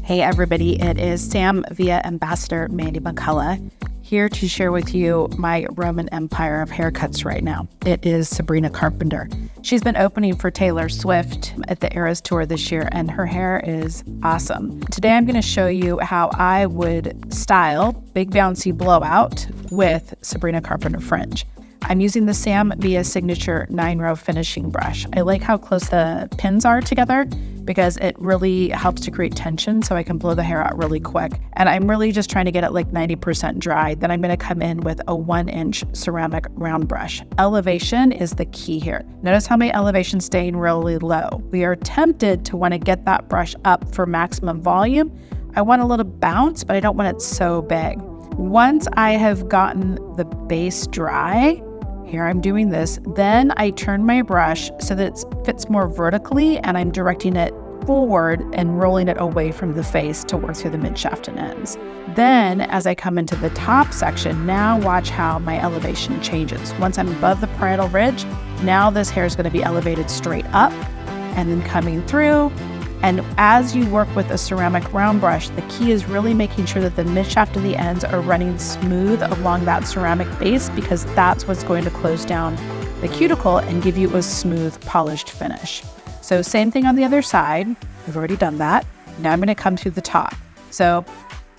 Hey everybody, it is Sam via Ambassador Mandy McCullough here to share with you my Roman empire of haircuts right now. It is Sabrina Carpenter. She's been opening for Taylor Swift at the Eras Tour this year, and her hair is awesome. Today I'm going to show you how I would style big bouncy blowout with Sabrina Carpenter Fringe. I'm using the Sam Via Signature 9-row finishing brush. I like how close the pins are together because it really helps to create tension so I can blow the hair out really quick. And I'm really just trying to get it like 90% dry. Then I'm going to come in with a 1-inch ceramic round brush. Elevation is the key here. Notice how my elevation's staying really low. We are tempted to want to get that brush up for maximum volume. I want a little bounce, but I don't want it so big. Once I have gotten the base dry, here I'm doing this, then I turn my brush so that it fits more vertically and I'm directing it forward and rolling it away from the face to work through the midshaft and ends. Then as I come into the top section, now watch how my elevation changes. Once I'm above the parietal ridge, now this hair is going to be elevated straight up and then coming through. And as you work with a ceramic round brush, the key is really making sure that the midshaft and the ends are running smooth along that ceramic base, because that's what's going to close down the cuticle and give you a smooth, polished finish. So same thing on the other side. We've already done that. Now I'm going to come to the top. So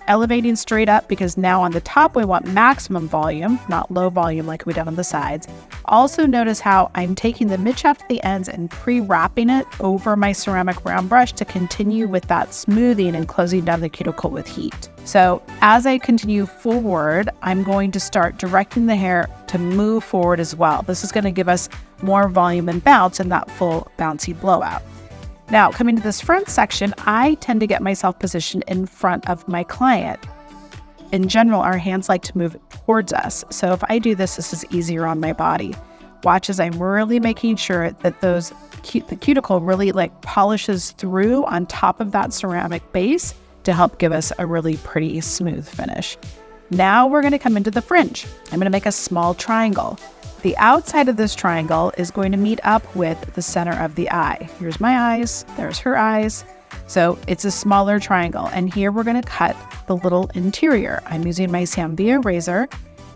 elevating straight up, because now on the top we want maximum volume, not low volume like we did on the sides. Also notice how I'm taking the midshaft to the ends and pre-wrapping it over my ceramic round brush to continue with that smoothing and closing down the cuticle with heat. So as I continue forward, I'm going to start directing the hair to move forward as well. This is going to give us more volume and bounce in that full bouncy blowout. Now, coming to this front section, I tend to get myself positioned in front of my client. In general, our hands like to move towards us. So if I do this, this is easier on my body. Watch as I'm really making sure that the cuticle really like polishes through on top of that ceramic base to help give us a really pretty smooth finish. Now we're going to come into the fringe. I'm going to make a small triangle. The outside of this triangle is going to meet up with the center of the eye. Here's my eyes, there's her eyes. So it's a smaller triangle. And here we're going to cut the little interior. I'm using my Sam Via razor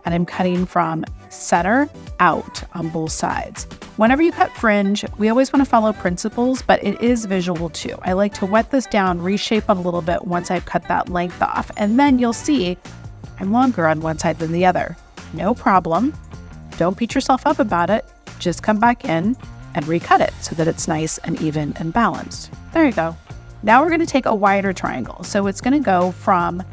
and I'm cutting from center out on both sides. Whenever you cut fringe, we always want to follow principles, but it is visual too. I like to wet this down, reshape it a little bit once I've cut that length off. And then you'll see I'm longer on one side than the other. No problem. Don't beat yourself up about it. Just come back in and recut it so that it's nice and even and balanced. There you go. Now we're going to take a wider triangle. So it's going to go from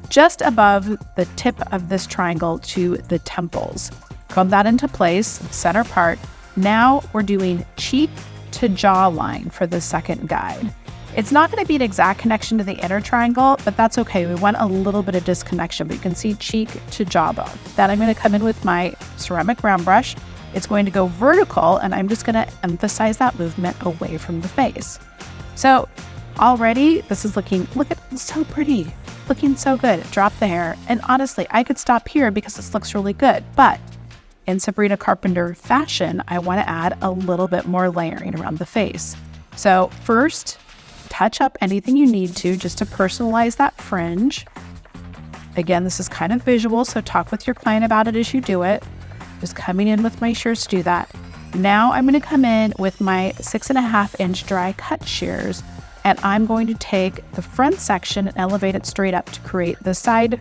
just above the tip of this triangle to the temples. Comb that into place, center part. Now we're doing cheek to jawline for the second guide. It's not going to be an exact connection to the inner triangle, but that's okay. We want a little bit of disconnection, but you can see cheek to jawbone. Then I'm going to come in with my ceramic round brush. It's going to go vertical, and I'm just going to emphasize that movement away from the face. So already this is looking, look at, it's so pretty, looking so good. Drop the hair. And honestly, I could stop here because this looks really good, but in Sabrina Carpenter fashion, I want to add a little bit more layering around the face. So first, touch up anything you need to just to personalize that fringe. Again, this is kind of visual, so talk with your client about it as you do it. Just coming in with my shears to do that. Now I'm going to come in with my 6.5-inch dry cut shears, and I'm going to take the front section and elevate it straight up to create the side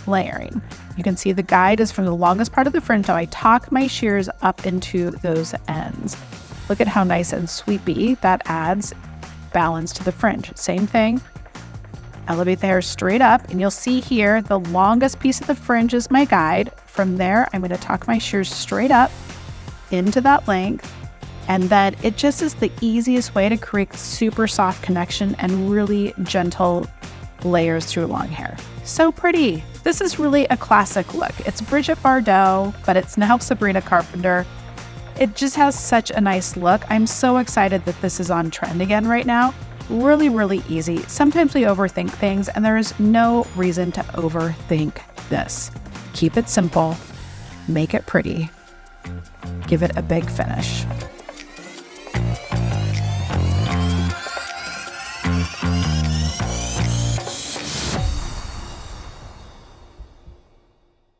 layering. You can see the guide is from the longest part of the fringe. Now I tuck my shears up into those ends. Look at how nice and sweepy that adds balance to the fringe. Same thing, elevate the hair straight up, and you'll see here the longest piece of the fringe is my guide. From there, I'm going to tuck my shears straight up into that length, and then it just is the easiest way to create super soft connection and really gentle layers through long hair. So pretty. This is really a classic look. It's Brigitte Bardot, but it's now Sabrina Carpenter. It just has such a nice look. I'm so excited that this is on trend again right now. Really, really easy. Sometimes we overthink things, and there is no reason to overthink this. Keep it simple, make it pretty, give it a big finish.